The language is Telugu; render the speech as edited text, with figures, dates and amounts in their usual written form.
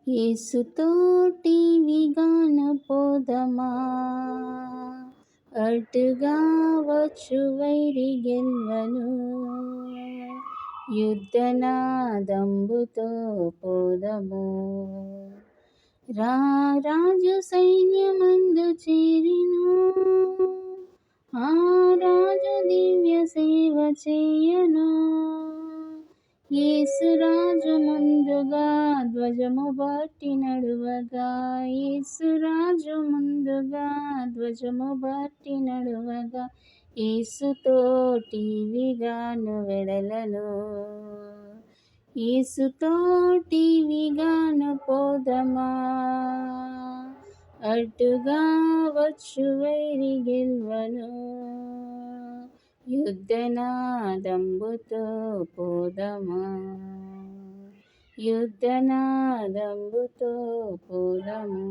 యేసుతోటి విగానపోదమా, అటుగా వచ్చు వైరి గెల్వను. యుద్ధనాదంబుతో పోదము, రారాజు సైన్యమందు చేరెను. ఆ రాజు దివ్య సేవ చేయను. యేసురాజు ముందుగా ధ్వజము బట్టి నడువగా, యేసురాజు ముందుగా ధ్వజము బట్టి నడువగా, యేసుతోటి విగాను వెడలను. యేసుతోటి విగాను పోదమా, అటుగా వచ్చు వైరి గెల్వను. యుద్ధనాదంబుతో పోదమా, యుద్ధనాదంబుతో పోదము.